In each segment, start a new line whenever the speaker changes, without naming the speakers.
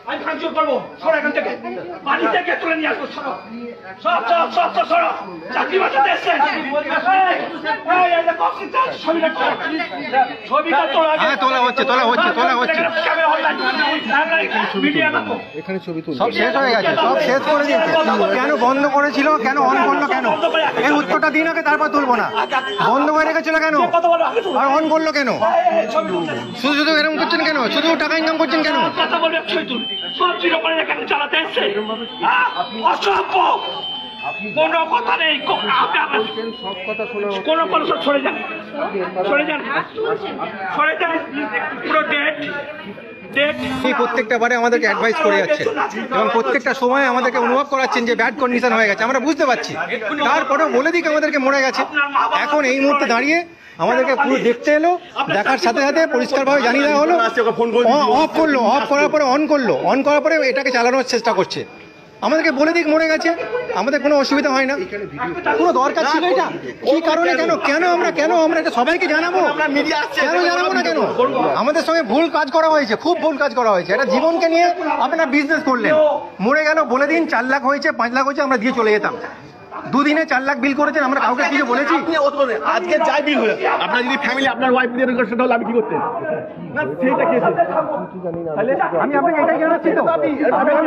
আমি ভাঙচুর করবো, সরো এখান থেকে, বাড়ি থেকে তুলে নিয়ে আসবো, সরো, সব সরো, চাকরি বাঁচাতে এসছেন, ছবিটা তোলা হচ্ছে,
এখানে ছবি তুলছে, সব শেষ হয়ে গেছে, সব শেষ করে দিয়েছে। কেন বন্ধ করেছিল, কেন অন করলো কেন, এর উত্তরটা দিন আগে, তারপর তুলবো না। বন্ধ করে রেখেছিল কেন, আর অন করলো কেন? শুধু এরকম করছেন কেন? শুধু টাকা ইনকাম করছেন কেন?
কথা বলবে, ছবি তুলবে, সব জিরো করে এখানে চালাতে এসছে, অসভ্য, কোনো কথা নেই,
সব কথা শোনা
কোনো কথা, সরে যান, পুরো ডেট
প্রত্যেকটা বারে আমাদেরকে অ্যাডভাইস করে যাচ্ছেন এবং প্রত্যেকটা সময় আমাদেরকে অনুভব করাচ্ছেন যে ব্যাড কন্ডিশন হয়ে গেছে, আমরা বুঝতে পারছি। তারপরেও বলে দিক আমাদেরকে মরে গেছে। এখন এই মুহূর্তে দাঁড়িয়ে আমাদেরকে পুরো দেখতে এলো, দেখার সাথে সাথে পরিষ্কারভাবে জানিয়ে দেওয়া হলো, অফ করলো, অফ করার পরে অন করলো, অন করার পরে এটাকে চালানোর চেষ্টা করছে। আমাদেরকে বলে দিক মরে গেছে, আমাদের কোনো অসুবিধা হয় না। কোনো দরকার ছিল এটা? কি কারণে, কেন আমরা এটা সবাইকে জানাবো? কেন জানাবো না? কেন আমাদের সঙ্গে ভুল কাজ করা হয়েছে, খুব ভুল কাজ করা হয়েছে। এটা জীবনকে নিয়ে আপনারা বিজনেস করলেন, মরে গেল বলে দিন 4 লাখ হয়েছে, 5 লাখ হয়েছে, আমরা দিয়ে চলে যেতাম। দুদিনে 4 লাখ বিল করেছেন, আমরা কাউকে কিছু বলেছি?
আজকে যাই বিল হলো, আপনার যদি ফ্যামিলি আপনার ওয়াইফ দিয়ে সেটা হলে আমি কি করতেন না? সেইটা কি
আমি আপনাকে এটাই জানাচ্ছি, তো আমি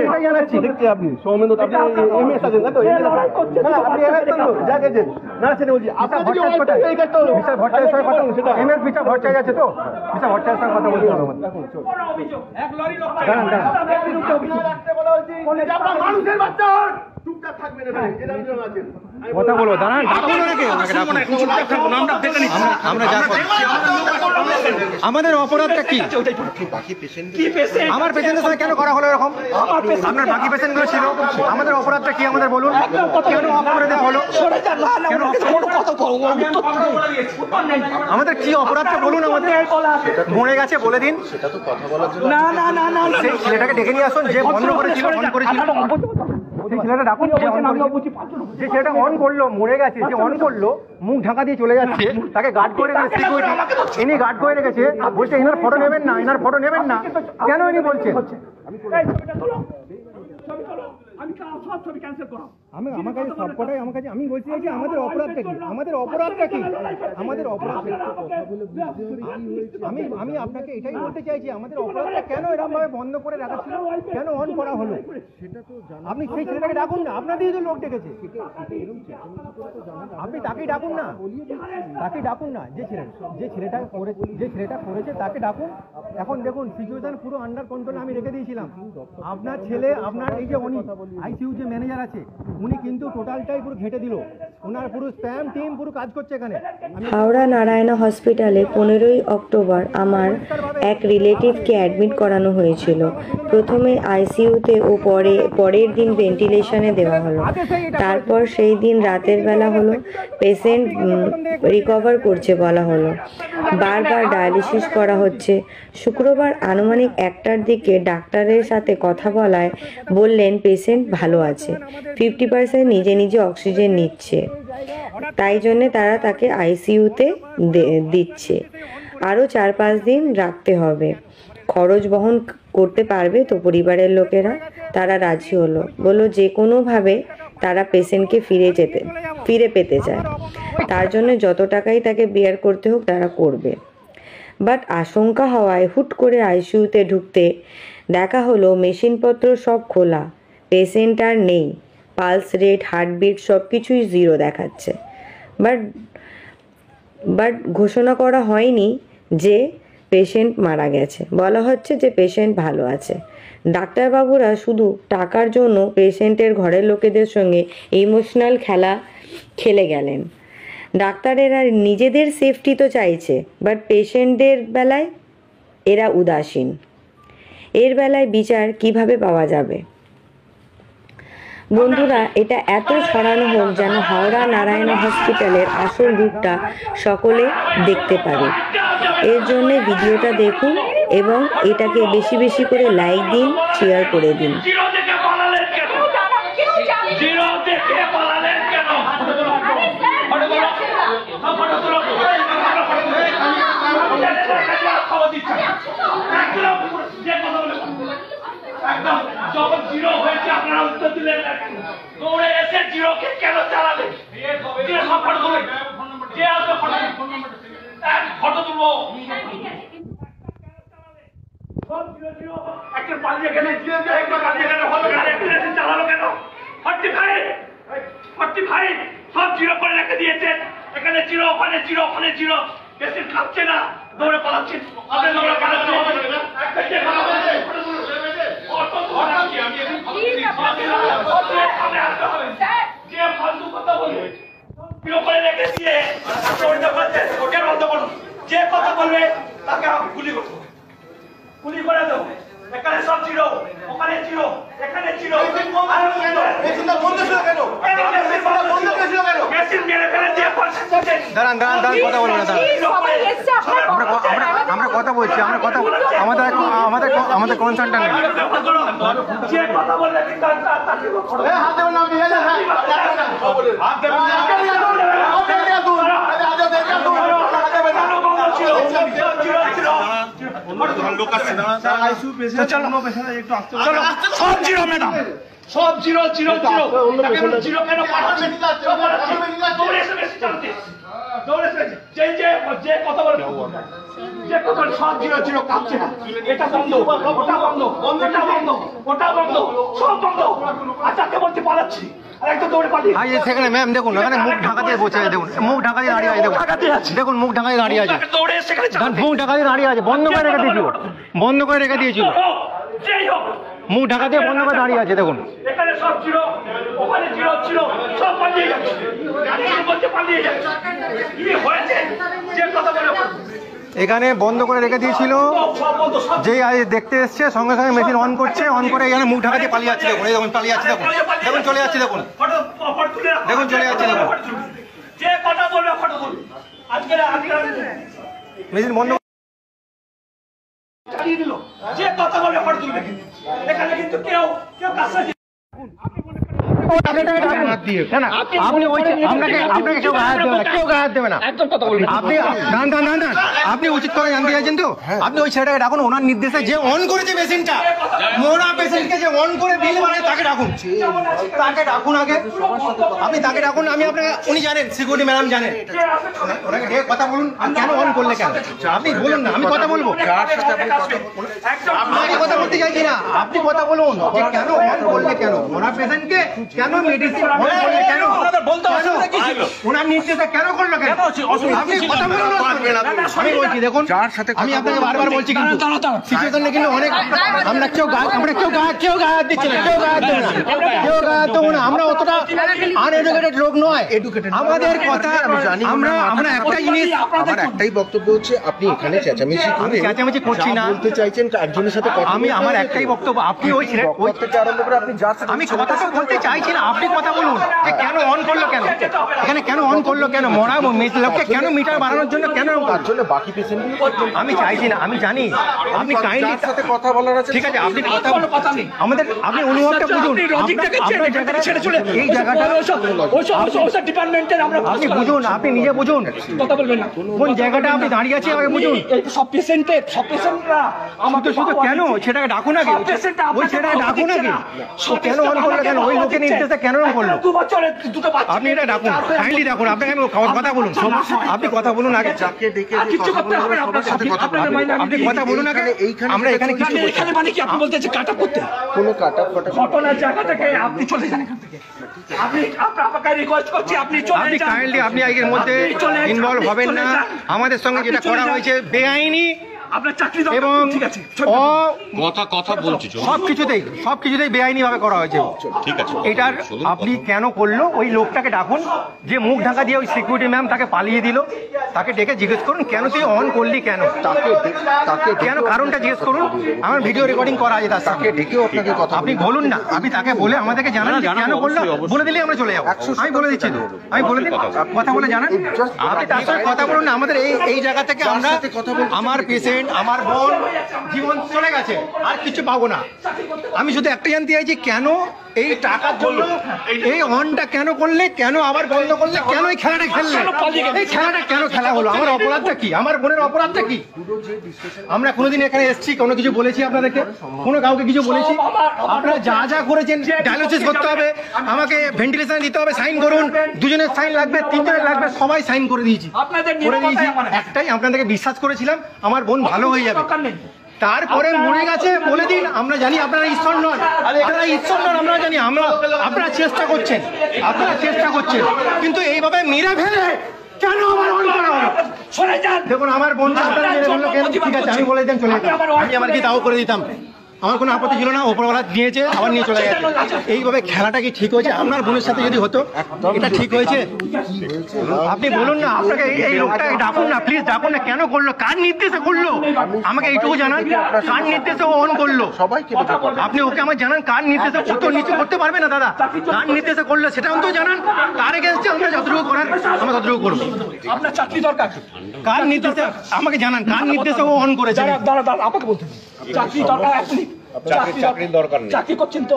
এটাই জানাচ্ছি।
দেখছি আপনি সৌমেন্দ্র, আপনি এমএস আছেন না? তো আপনি এমএস তো যা গেছেন না, সেটা বলছি আপনার যদি এই কাজটা হলো
বিচার ভট্টাচার্যের সঙ্গে কথা বলছি, এমএস বিচার ভট্টাচার্য আছে, তো বিচার ভট্টাচার্যের সঙ্গে কথা বলতে হবে।
মানুষের বাচ্চা
কথা বলবো, দাঁড়ান, আমাদের অপরাধটা কি? আমার পেশেন্টের সঙ্গে কেন করা হলো এরকম? আপনার বাকি পেশেন্ট গুলো ছিল, আমাদের অপরাধটা কি আমাদের বলুন? কেন অফ করে দেওয়া হলো? আমাদের কি অপরাধটা বলুন? আমাদের মরে গেছে বলে দিন। না, সেই ছেলেটাকে ডেকে নিয়ে আসুন, যে বন্ধ করেছিল, অন করেছিল, সেই ছেলেটা ডাকুন, যে ছেলেটা অন করলো, মরে গেছে, যে অন করলো, মুখ ঢাকা দিয়ে চলে যাচ্ছে, তাকে গার্ড করে রেখেছে সিকিউরিটি, ইনি গার্ড করে রেখেছে, বলছে এনার ফটো নেবেন না, কেন ইনি বলছেন? আমার কাছে সবকটাই, আমি বলছি যে আমাদের অপরাধটা কি? আমি আপনাকে এটাই বলতে চাইছি, আমাদের অপরাধটা কেন এরকম ভাবে বন্ধ করে রাখা ছিল, কেন অন করা হলো? আপনি সেই ছেলেটাকে ডাকুন না, আপনাদেরই তো লোক ডেকেছে, আপনি তাকেই ডাকুন না, যে ছেলেটা করেছে তাকে ডাকুন। এখন দেখুন সিচুয়েশন পুরো আন্ডার কন্ট্রোল আমি রেখে দিয়েছিলাম। আপনার ছেলে, আপনার এই যে উনি আইসিইউ যে ম্যানেজার আছে, উনি কিন্তু টোটালটাই পুরো ঘেটে দিল, ওনার পুরো স্প্যাম টিম পুরো কাজ করছে এখানে।
হাওড়া নারায়ণা হসপিটালে 15ই অক্টোবর আমার এক রিলেটিভকে অ্যাডমিট করানো হয়েছিল। প্রথমে আইসিইউতে ও পরের দিন ভেন্টিলেশনে দেওয়া হলো। তারপর সেই দিন রাতের বেলা হলো, পেশেন্ট রিকভার করছে বলা হলো, বারবার ডায়ালিসিস করা হচ্ছে। শুক্রবার আনুমানিক 1টার দিকে ডাক্তারের সাথে কথা বলায় বললেন পেশেন্ট ভালো আছে, 50% নিজে অক্সিজেন নিচ্ছে, তাই জন্যে তারা তাকে আইসিইউতে দিচ্ছে। আরও 4-5 দিন রাখতে হবে, খরচ বহন করতে পারবে তো পরিবারের লোকেরা? তারা রাজি হলো, বললো যে কোনোভাবে তারা পেশেন্টকে ফিরে পেতে চায়, তার জন্য যত টাকাই তাকে বিয়ার করতে হোক তারা করবে। বাট আশঙ্কা হওয়ায় হুট করে আইসিইউতে ঢুকতে দেখা হলো মেশিনপত্র সব খোলা, পেশেন্ট আর নেই, পালস রেট, হার্টবিট সব কিছুই 0 দেখাচ্ছে। বাট ঘোষণা করা হয়নি যে পেশেন্ট মারা গেছে, বলা হচ্ছে যে পেশেন্ট ভালো আছে। ডাক্তারবাবুরা শুধু টাকার জন্য পেশেন্টের ঘরের লোকেদের সঙ্গে ইমোশনাল খেলা খেলে গেলেন। ডাক্তারেরা নিজেদের সেফটি তো চাইছে, বাট পেশেন্টদের বেলায় এরা উদাসীন। এর বেলায় বিচার কিভাবে পাওয়া যাবে? বন্ধুরা, এটা এত ছড়ানো হোক যেন হাওড়া নারায়ণ হসপিটালের আসল রূপটা সকলে দেখতে পারে। এর জন্য ভিডিওটা দেখুন এবং এটাকে বেশি বেশি করে লাইক দিন, শেয়ার করে দিন।
জিরো যখন জিরো হয়েছে আপনারা উত্তর দিলেন না কেন? দৌড়ে এসে জিরোকে কেন চালালেন? যে সব ফটো তুলবেন, যে আসবে ফটো তুলবো। সব জিরো জিরো একটা পালিয়ে গেলে একটা পালিয়ে গেলে হলো না, একটা এসে চালালো কেন? 45 সব জিরো করে রেখে দিয়েছেন। এখানে জিরো, ওখানে জিরো, ওখানে জিরো। বেশি খাচ্ছে না, দৌড়ে পালাচ্ছেন। আপনি দৌড়ে পালাচ্ছেন একটা যে কথা বলছে, অত ধরাচ্ছি আমি যে ফালতু কথা বলবে জিরো করে রেখে দিয়ে ওটা বলছে ওটা বন্ধ করুন। যে কথা বলবে তাকে গুলি করবো, গুলি করে দেবো। এখানে সব জিরো, ওখানে জিরো, এখানে জিরো। মেশিন মেরে ফেলে দিয়ে
দাঁড়ান দাঁড়ান দাঁড়ান, কথা বলবো না, দাঁড়ান। আমরা কথা বলছি, আমরা কথা আমাদের আমাদের আমাদের কনসার্নটা নেই।
যে কথা বললে কিন্তু হাত দেবেন না, আপনি সব জিরো ম্যাডাম, সব জিরো জিরো জিরো জিরো কেন দৌড়ে এসে বেশি চালাতে দৌড়ে এসে যে কথা বলে যে কথা সব জিরো জিরো কাঁপছে না। এটা বন্ধ, ওটা বন্ধ, এটা বন্ধ, ওটা বন্ধ, সব বন্ধ। আর তাকে বলতে পালাচ্ছি আর একদম দৌড়ে পালিয়ে
সেখানে ম্যাম দেখুন, ওখানে মুখ ঢাকা দিয়ে বসে আছে, দেখুন মুখ ঢাকা দিয়ে দাঁড়িয়ে আছে, দেখুন দেখুন মুখ ঢাকা দিয়ে দাঁড়িয়ে আছে,
দৌড়ে সেখানে
মুখ ঢাকা দিয়ে দাঁড়িয়ে আছে, বন্ধ করে রেখে দিয়েছিল, বন্ধ করে রেখে দিয়েছিল,
যেই হোক
মুখ ঢাকা দিয়ে বন্ধ করে দাঁড়িয়ে আছে, দেখুন।
এখানে সব জিরো, ওখানে জিরো ছিল, সব পালিয়ে যাচ্ছে, বলতে পালিয়ে যাচ্ছে। কি হয়েছে যে কথা বলে
এখানে বন্ধ করে রেখে দিয়েছিল, যেই দেখতে এসছে সঙ্গে সঙ্গে মেশিন অন করছে, অন করে এখানে মুখ ঢাকা দিয়ে পালিয়ে যাচ্ছে, দেখুন এই দেখুন পালিয়ে যাচ্ছে, দেখুন দেখুন চলে যাচ্ছে, দেখুন দেখুন চলে যাচ্ছে, দেখুন
যে কথা বলবে ফটো তুলবে। আজকে
মেশিন বন্ধ
চালিয়ে দিল, যে কথা বলবে ফটো তুলবে। এখানে কিন্তু কেউ কেউ কাছে
আপনি আপনাকে কেউ গায়ে দেবে না, কেউ গায়ে দেবে না, আপনি দাঁড়ান দাঁড়ান দাঁড়ান, আপনি উচিত করে জানতে চাইছেন তো, আপনি ওই ছেলেটাকে ডাকুন, ওনার নির্দেশে যে অন করেছে মেশিনটা, মোনা পেশেন্টকে যে অন করে বিল বানায় তাকে ডাকুন, তাকে ডাকুন আগে, আপনি তাকে ডাকুন। আমি আপনাকে, উনি জানেন, সিকিউরিটি ম্যাডাম জানেন, ওনাকে ডেকে কথা বলুন, আর কেন অন করলে কেন আপনি বলুন না, আমি কথা বলবো, আমি কথা বলতে চাইছি না, আপনি কথা বলুন যে কেন অন করলে, কেন ওনার পেশেন্টকে কেন মেডিসিন অন করলে, কেন ওনার নির্দেশে কেন করলো, কেন আপনি কথা বলুন। আমি বলছি দেখুন, আমি আপনাকে বারবার বলছি, কিন্তু সিচুয়েশনে কিন্তু অনেক আমরা কেউ গায়ে দিচ্ছি না, কেউ গায়ে দেবে না, কেউ গায়ে দেবো না, আমরা অতটা আনএডুকেটেড লোক নয়, আমাদের কথা আমরা একটা জিনিস,
আমার একটাই বক্তব্য হচ্ছে, আপনি এখানে চেঁচামেচি
আমি চেঁচামেচি করছি না,
বলতে চাইছেন একজনের সাথে কথা,
আমি আমার একটাই বক্তব্য, আপনি ওই ছিলেন
থেকে আরম্ভ করে আপনি যা
আমি কথা তো বলতে চাইছি না, আপনি কথা বলুন যে কেন অন করলো, কেন এখানে কেন অন করলো, কেন মরা লোককে কেন মিটার বাড়ানোর জন্য কেন,
তার জন্য বাকি পেশেন্ট
আমি চাইছি না, আমি জানি আপনি কাইন্ডলি
সাথে কথা বলার আছে,
ঠিক আছে, আপনি কথা আমাদের, আপনি অনুভবটা বুঝুন, এই জায়গাটা
ডিপার্টমেন্টের আমরা
আপনি বুঝুন, আপনি নিজে বুঝুন
কথা বলবেন না,
কোন জায়গাটা আপনি দাঁড়িয়ে আছে আগে বুঝুন।
সব পেশেন্টরা
আমাকে শুধু কেন সেটাকে ডাকুন আগে, ওই সেটাকে ডাকুন আগে, কেন অন করলো, কেন ওই লোকের নির্দেশে কেন অন করলো,
2 বছরে দুটো বাচ্চা,
আপনি এটা ডাকুন, কাইন্ডলি ডাকুন, আপনাকে আমি কথা বলুন, আপনি কথা বলুন আগে,
যাকে ডেকে
কিছু করতে হবে না, আপনার সাথে কথা বলবেন,
আপনি কথা বলুন আগে, আমরা এখানে কিছু
এখানে মানে কি আপনি বলতেছেন কাটা করতে,
কোনো কাটা ফাটা
ঘটনার জায়গা থেকে আপনি চলে যান এখান থেকে, আপনি আপনাকে রিকোয়েস্ট করছি আপনি চলে
আপনি
যান,
কাইন্ডলি আপনি এর মধ্যে ইনভলভ হবেন না, আমাদের সঙ্গে যেটা করা হয়েছে বেআইনি
আপনার চাকরি
এবং
ঠিক আছে,
কথা বলছি,
সবকিছুতেই বেআইনি ভাবে করা হয়েছে,
ঠিক আছে,
এটার আপনি কেন করলো, ওই লোকটাকে ডাকুন, যে মুখ ঢাকা দিয়ে ওই সিকিউরিটি ম্যাম তাকে পালিয়ে দিল, তাকে ডেকে জিজ্ঞেস করুন কেন তুই অন করলি, কেন
তাকে
কেন কারণটা জিজ্ঞেস করুন, আমার ভিডিও রেকর্ডিং করা আছে, তাকে
ডেকেও আপনাকে কথা
আপনি বলুন না, আপনি তাকে বলে আমাদেরকে জানান যে কেন করলো, বলে দিলে আমরা চলে যাবো, আমি বলে দিচ্ছি তো, আমি বলে দিই, কথা বলে জানান, আপনি তার সাথে কথা বলুন না, আমাদের এই জায়গা থেকে আমরা, আমার পেশেন্ট, আমার বোন জীবন চলে গেছে, আর কিছু পাবো না, আমি শুধু একটা জানতে চাইছি কেন এই টাকার জন্য এই অনটা কেন করলে, কেন আবার বন্ধ করলে, কেন এই খেলাটা খেললে, এই খেলাটা কেন খেলা হলো? আমার অপরাধটা কি? আমার বোনের অপরাধটা কি? আমরা কোনোদিন এখানে এসেছি, কোনো কিছু বলেছি আপনাদেরকে? কোনো কাউকে কিছু বলেছি? আপনারা যা যা করেছেন, ডায়ালিসিস করতে হবে, আমাকে ভেন্টিলেশন দিতে হবে, সাইন করুন, দুজনের সাইন লাগবে, তিনজনের লাগবে, সবাই সাইন করে দিয়েছি, করে দিয়েছি। একটাই আপনাদেরকে বিশ্বাস করেছিলাম আমার বোন ভালো হয়ে যাবে, তারপরে মরে গেছে। বলে দিন, আমরা জানি আপনারা ঈশ্বর নন, আপনারা ঈশ্বর নন, আমরা জানি। আপনারা চেষ্টা করছেন, কিন্তু এইভাবে মেরে ফেলে কেন আমার অন করা হলো? দেখুন, আমার বোনটা আপনারা মেরে ফেললো কেন? ঠিক আছে, আমি বলে দিতাম চলে যেতাম, আমি আমার কি তাও করে দিতাম, আমার কোনো আপত্তি ছিল না। ওপরওয়ালা নিয়েছে, আবার নিয়ে চলে গেছে। এইভাবে খেলাটা কি ঠিক হয়েছে? আপনার বোনের সাথে যদি হতো, এটা ঠিক হয়েছে? আপনি বলুন না, আপনাকে এই লোকটাকে ডাকুন না, প্লিজ ডাকুন না। কেন করলো? কার নির্দেশে করলো? আমাকে এইটুকু জানান, কার নির্দেশে ও অন করলো? আপনি ওকে আমার জানান, কার নির্দেশে? ও তো নিচে করতে পারবে না দাদা, কার নির্দেশে করলো সেটা অন্তত জানান। কার এগেন্সে আমরা যতটুকু করার আমরা ততটুকু করবো।
আপনার চাকরি দরকার,
কার নির্দেশে আমাকে জানান, কার নির্দেশে ও অন করেছে?
দাঁড়া, আমাকে বলতে দিন। চাকরি দরকার, আপনি চাকরির দরকার নেই। চাকরি করছেন তো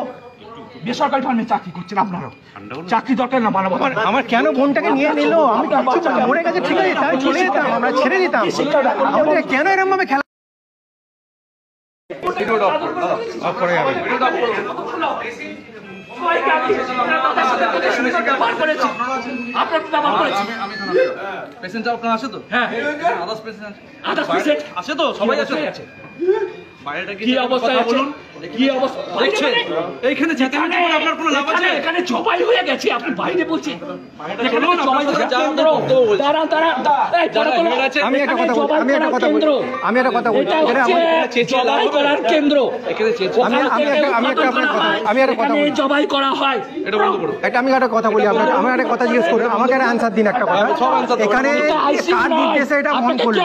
বেসরকারি ফার্মে চাকরি করছেন, আপনারও চাকরি দরকার না। বানাবো
আমার কেন বোনটাকে নিয়ে নিল? আমি মরে গেছে, ঠিক আছে, তাই চলে যেতাম, আমরা ছেড়ে দিতাম। আমাদের কেন এরকম ভাবে খেলা করে যাবে?
আছে তো, সবাই আছে। কি অবস্থা বলুন? কি অবস্থা দেখছেন? এইখানে চেঁচামেচি করে আপনার কোনো লাভ আছে? এখানে জবাই হয়ে গেছে, আপনি বাইরে বলছেন।
আমি একটা কথা বলি,
কেন্দ্র
জবাই করা হয়, আমি একটা কথা বলি আপনাকে, আমি একটা কথা জিজ্ঞেস করি, আমাকে একটা আনসার দিন। একটা কথা, এখানে কার নির্দেশে এটা মন করলো?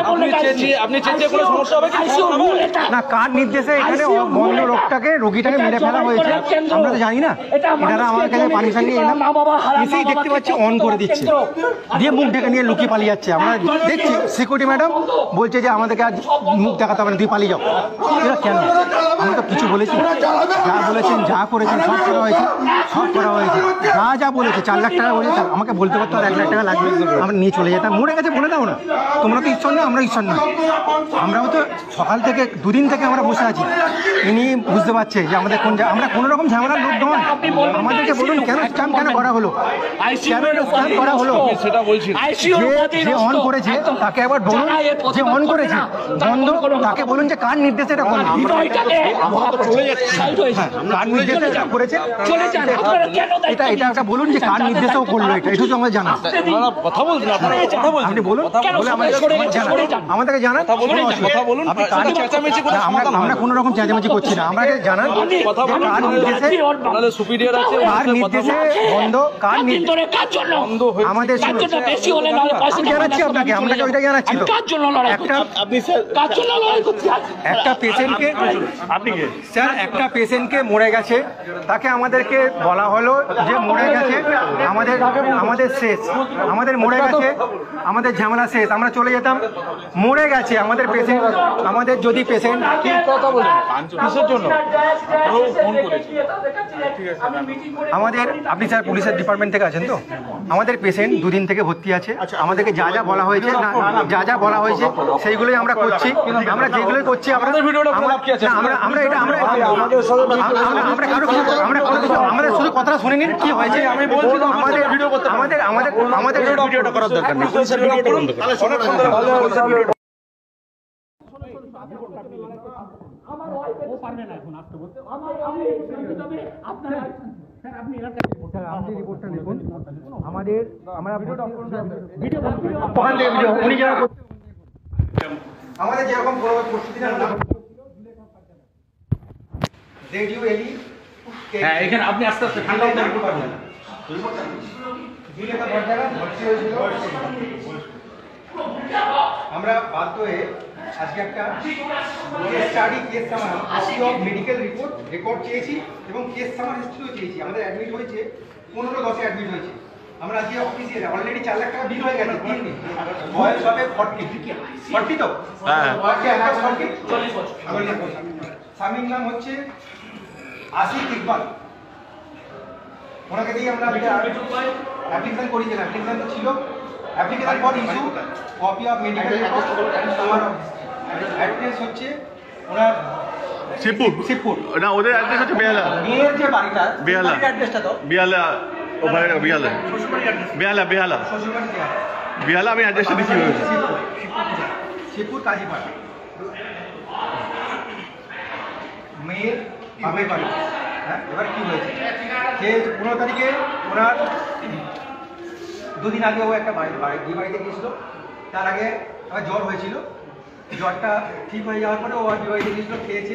আপনি চেঁচিয়ে কোনো সমস্যা হবে
না, কার নির্দেশে এখানে বন্ধ রোগীটাকে মেরে ফেলা হয়েছে? আমরা তো জানি না। এনারা আমার কাছে পারমিশন নিয়ে এলাম, এসেই দেখতে পাচ্ছি অন করে দিচ্ছে, দিয়ে মুখ ঢেকে নিয়ে লুকিয়ে পালিয়ে যাচ্ছে। আমরা দেখছি সিকিউরিটি ম্যাডাম বলছে যে আমাদেরকে আজ মুখ দেখাতে হবে না, তুই পালিয়ে যাও। এরা কেন? আমি তো কিছু বলেছি? যা বলেছেন, যা করেছেন সব করা হয়েছে, যা বলেছে। 4 লাখ টাকা বলেছে, আমাকে বলতে পারতো আর 1 লাখ টাকা লাগবে, আমরা নিয়ে চলে যেতাম। মরে গেছে, বলে দাও না। তোমরা তো ঈশ্বর না, আমরা ঈশ্বর না। আমরাও তো সকাল থেকে 2 দিন থেকে আমরা বসে আছি। ইনি বুঝতে পারছে যে আমাদের আমরা কোনো রকম ঝামেলার লোক নয়। আমাদেরকে বলুন কেন স্ক্যাম কেন করা হলো? স্ক্যাম করা হলো,
সেটা বলছি।
যে অন করেছে তাকে একবার বলুন, যে অন করেছে বন্ধ, তাকে বলুন যে কার নির্দেশে এটা করলো, কার নির্দেশে এটা করেছে। এটা একটা বলুন যে কার নির্দেশেও করলো এটা, এটুকু আমাদের জানা।
কথা বলছেন,
আপনি বলুন, বলে আমাদেরকে জানান। আমরা কোনো রকম চেঁচামেচি করছি না, আমাকে জানান কার নির্দেশে বন্ধ, কার নির্দেশে আমাদের। আমি জানাচ্ছি আপনাকে, আপনাকে ওইটা জানাচ্ছি তো। একটা পেশেন্টকে, স্যার একটা পেশেন্টকে মরে গেছে, তাকে আমাদেরকে বলা হলো যে মরে গেছে, আমাদের শেষ, আমাদের মরে গেছে, আমাদের ঝামেলা শেষ, আমরা চলে যেতাম। মরে গেছে আমাদের পেশেন্ট, আমাদের যদি পেশেন্ট কিসের জন্য আমাদের, আপনি স্যার পুলিশের ডিপার্টমেন্ট থেকে আছেন তো? আমাদের পেশেন্ট 2 দিন থেকে ভর্তি আছে, আমাদেরকে যা যা বলা হয়েছে, যা বলা হয়েছে সেইগুলোই আমরা করছি। আমরা যেগুলোই করছি আমাদের আমাদের শুধু কথাটা শুনে নিন কি হয়েছে। আমি বলছি আমাদের ভিডিওটা করার দরকার নেই। আপনি রিপোর্টটা লিখুন আমাদের, আমাদের যেরকম প্রস্তুতি
হ্যাঁ, এখানে আপনি আস্তে আস্তে ঠান্ডা
আমরা বাধ্য হয়ে আজকে একটা মেডিকেল রেকর্ড চেয়েছি এবং কেস সামার হিস্ট্রিও চেয়েছি। আমাদের অ্যাডমিট হয়েছে 15-10 অ্যাডমিট হয়েছে। আমরা আজকে অফিসে অলরেডি 4 লাখ টাকা বিল হয়ে গেছে। বয়স হবে 40 তো? হ্যাঁ, স্বামীর নাম হচ্ছে আসিফ ইকবাল। ওনাকে দিয়ে আমরা অ্যাপ্লিকেশন করেছিলাম, অ্যাপ্লিকেশন তো ছিল, application for issue copy of medical report আমার অ্যাড্রেস হচ্ছে ওনার শিবপুর
না, ওদের অ্যাড্রেস হচ্ছে বেহালা।
মেয়ের যে বাড়িটা
বেহালা।
অ্যাড্রেসটা তো
বেহালা, ওখানে বেহালা বেহালা
শ্বশুরবাড়ি দেওয়া
বেহালা। আমি অ্যাড্রেসটা দিচ্ছি।
শিবপুর কাজীপাড়া মেয়ের বাপের বাড়ি। হ্যাঁ, এবার কি হয়েছে, সে 15 তারিখে ওনার 2 দিন আগে ও একটা বাড়িতে গিয়েছিল। তার আগে আমার জ্বর হয়েছিল, জ্বরটা ঠিক হয়ে যাওয়ার পরে ও আর বাড়িতে গিয়েছিল, খেয়েছে,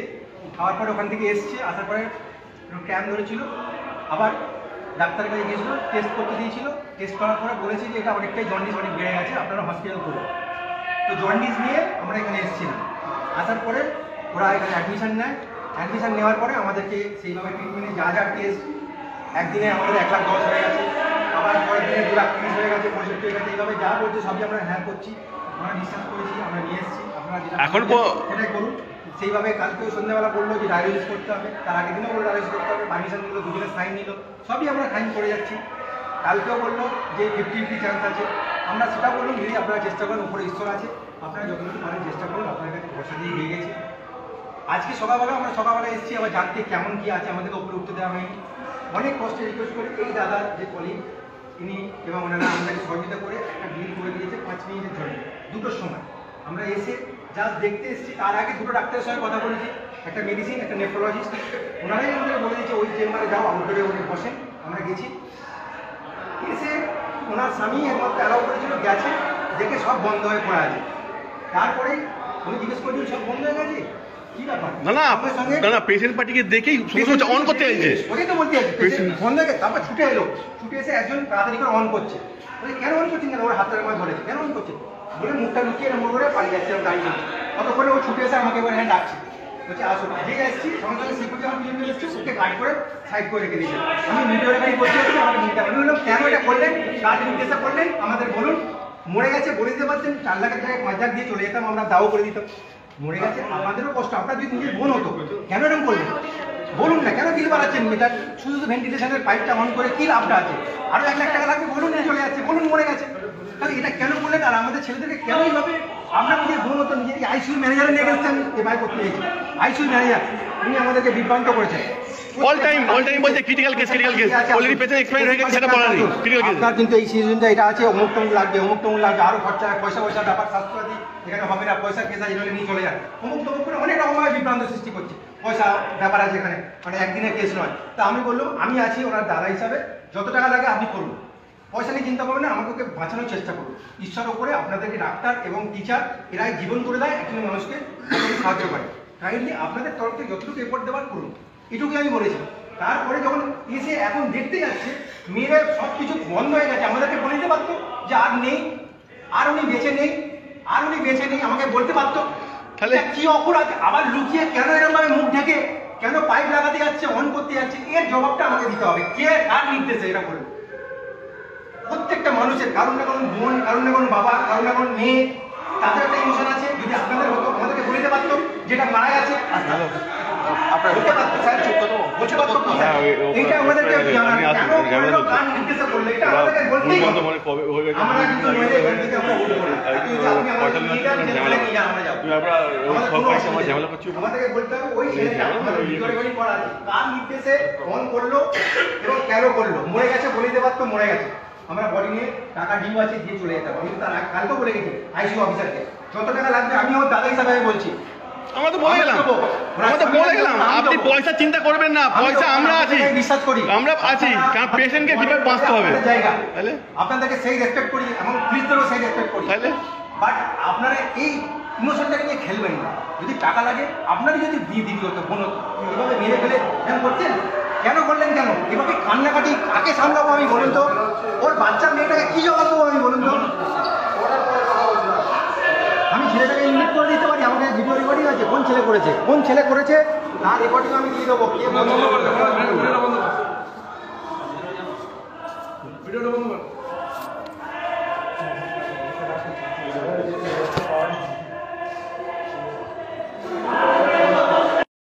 খাওয়ার পরে ওখান থেকে এসছে, আসার পরে ক্যাম্প ধরেছিল, আবার ডাক্তারের কাছে গিয়েছিল, টেস্ট করতে দিয়েছিল। টেস্ট করার পরে বলেছে যে এটা অনেকটাই জন্ডিস অনেক বেড়ে গেছে, আপনারা হসপিটাল করুন। তো জন্ডিস নিয়ে আমরা এখানে এসেছিলাম। আসার পরে ওরা এখানে অ্যাডমিশন নেয়, অ্যাডমিশন নেওয়ার পরে আমাদেরকে সেইভাবে ট্রিটমেন্টে যা যা টেস্ট, একদিনে আমাদের 1,10,000 হয়ে গেছে, আবার পরের দিনে 2,30,000 হয়ে গেছে, 65 হয়ে গেছে, এইভাবে যা বলছে সবই আমরা হ্যাঁ করছি, আমরা বিশ্বাস করেছি, আমরা নিয়ে এসেছি। আপনারা যেটা
এখন
সেটাই করুন। সেইভাবে কালকেও সন্ধ্যাবেলা বললো যে ডায়ালিসিস করতে হবে, তার আগের দিনও বললো ডায়ালিসিস করতে হবে, পারমিশন দিল, দুজনে সাইন নিল, সবই আমরা সাইন করে যাচ্ছি। কালকেও বললো যে 50-50 চান্স আছে, আমরা সেটা বললাম যদি আপনারা চেষ্টা করেন, উপরে ঈশ্বর আছে, আপনারা যতটুকু পারেন চেষ্টা করুন, আপনার কাছে ভরসা দিয়ে দিয়ে গেছি। আজকে সকালবেলা এসেছি, আবার জানতে কেমন কি আছে, আমাদেরকে উপরে উঠতে দেওয়া হয়নি। অনেক কষ্টে রিকোয়েস্ট করে এই দাদা যে কলিগ তিনি এবং ওনারা আমাদেরকে সহযোগিতা করে একটা বিল করে দিয়েছে 5 মিনিটের জন্য, 2টোর সময়। আমরা এসে জাস্ট দেখতে এসেছি, তার আগে 2টো ডাক্তারের সঙ্গে কথা বলেছি, একটা মেডিসিন, একটা নেফ্রোলজিস্ট। ওনারাই আমাদের বলে দিয়েছে ওই চেম্বারে যাও, আউটডোরে উনি বসেন। আমরা গেছি, এসে ওনার স্বামী একমাত্র অ্যালাউ করেছিল, গেছে, দেখে সব বন্ধ হয়ে পড়ে আছে। তারপরে উনি জিজ্ঞেস করছেন সব বন্ধ হয়ে গেছে, কি ব্যাপার?
না পেশেন্ট পার্টিকে দেখেই অন করতে চাইছে,
ওটাই তো বলতে চাইছে, বন্ধ হয়ে গেছে। তারপর ছুটে এলো, ছুটে এসে একজন তাড়াতাড়ি করে অন করছে। বলে কেন অন করছেন, কেন? ওর হাতের আমার ধরেছে, কেন অন করছে বলে মুখটা লুকিয়ে মোড় করে পালিয়ে যাচ্ছে, দাঁড়িয়ে ততক্ষণে ও ছুটে এসে আমাকে এবার হ্যাঁ ডাকছে, বলছে আসো। যে এসেছি সঙ্গে সঙ্গে সিকিউরিটি আমার পিছনে এসেছে, ওকে গাইড করে সাইড করে রেখে দিয়েছে। আমি ভিডিও রেকর্ডিং করতে যাচ্ছি, আমাকে মিনিট আমি বললাম কেন এটা করলেন, কাজ নির্দেশা করলেন, আমাদের বলুন। মরে গেছে বলে দিতে পারতেন, 4 লাখের জায়গায় 5 লাখ দিয়ে চলে যেতাম, আমরা দাও করে দিতাম। মরে গেছে, আমাদেরও কষ্ট, আপনার যদি নিজের বোন হতো, কেন এরকম করলেন বলুন না, কেন বিল বাড়াচ্ছেন? এটা শুধু ভেন্টিলেশনের পাইপটা অন করে কি লাভটা আছে? আরো 1 লাখ টাকা লাগবে, বলুন নিয়ে চলে যাচ্ছে, বলুন মরে গেছে। তাহলে এটা কেন করলেন? আর আমাদের ছেলেদেরকে কেন এইভাবে? আমরা নিজের বোন হতো, নিজের আইসিইউ ম্যানেজারে নিয়ে গেছেন, এবার করতে গেছি আইসিইউ ম্যানেজার, উনি আমাদেরকে বিভ্রান্ত করেছেন।
অল টাইম বলতে critical case already patient expire হয়ে গেছে, সেটা বলা নেই। ক্রিটিক্যাল কেস
আপনার কিন্তু এই সিজনটা এটা আছে, অমুক টমুক লাগবে, আরো খরচা, পয়সা ব্যাপার, স্বাস্থ্যসাথী এখানে হবে না, পয়সা কেসা যেগুলো নিয়ে চলে যায়, অমুক টমুক করে অনেক রকমভাবে বিভ্রান্ত সৃষ্টি করছে। পয়সা ব্যাপার আছে এখানে, মানে একদিনের কেস নয়। তা আমি বললাম আমি আছি ওনার দাদা হিসাবে, যত টাকা লাগে আপনি করুন, পয়সা নিয়ে চিন্তা করবেন না, আমাকে ওকে বাঁচানোর চেষ্টা করুন। ঈশ্বর ওপরে আপনাদেরকে ডাক্তার এবং টিচার এরাই জীবন করে দেয়, একজন মানুষকে সাহায্য করে। কাইন্ডলি আপনাদের তরফ থেকে যতটুকু এফোর্ট দেওয়ার করুন, এটুকুই আমি বলেছি। তারপরে যখন এসে এখন দেখতে যাচ্ছে মেয়েরা সব কিছু বন্ধ হয়ে গেছে, আমাদেরকে বলে দিতে পারতো যে আর নেই, আর উনি বেঁচে নেই, আমাকে বলতে পারতো। তাহলে কি অপরাধ? আবার লুকিয়ে কেন এরকম ভাবে মুখ ঢেকে কেন পাইপ লাগাতে যাচ্ছে, অন করতে যাচ্ছে, এর জবাবটা আমাকে দিতে হবে। কে কার নির্দেশে এটা করবে? প্রত্যেকটা মানুষের কারণ না কারণ বোন, কারণ না কারণ বাবা, কারণ না কারণ মেয়ে, তাদের একটা ইমোশন আছে। যদি আপনাদের হতো, আমাদেরকে বলে দিতে পারতো যেটা মারা গেছে, এইটা আমাদেরকে কার নির্দেশে করলে এটা আমাদেরকে বলতেই হবে। আমরা কিন্তু নইলে এখান থেকে আমরা উঠে পড়ি। আপনি আমাদের নিয়ে যান, নিয়ে যান, আমরা যাবো। আমাদেরকে বলতে হবে ওই ছেলেটা আমাদের ভিডিও রেকর্ডিং করা আছে, কার নির্দেশে ফোন করলো এবং কেন করলো। মরে গেছে বলে দিতে পারতো, মরে গেছে, আমরা বডি নিয়ে টাকা ডিউ আছে দিয়ে চলে যেতাম। আমি তার কালকে বলে গেছি আইসিইউ অফিসারকে যত টাকা লাগবে, আমি আমার দাদা হিসাবে বলছি,
আমরা তো বলে গেলাম আপনি পয়সা চিন্তা করবেন না, পয়সা আমরা আছি,
বিশ্বাস করি
আমরা আছি, কারণ পেশেন্টকে কিভাবে বাঁচতে হবে
জায়গা,
তাহলে
আপনাদেরকে সেই রেসপেক্ট করি এবং পুলিশদেরও সেই রেসপেক্ট করি,
তাহলে
বাট আপনারা এই ইমোশনটাকে নিয়ে খেলবেন না। যদি টাকা লাগে, আপনারই যদি বিয়ে দিদি হতো, বোন হতো, এভাবে মেরে ফেলে কেন করছেন? কেন করলেন? কেন এভাবে কান্নাকাটি কাকে সামলাবো আমি বলুন তো? ওর বাচ্চা মেয়েটাকে কি জবাব দেবো আমি বলুন তো? আমি ছেলেটাকে ইনভাইট করে দিতে পারি, আমাকে ভিডিও রেকর্ডিং আছে, কোন ছেলে করেছে তার রেকর্ডিং আমি দিয়ে দেবো। কে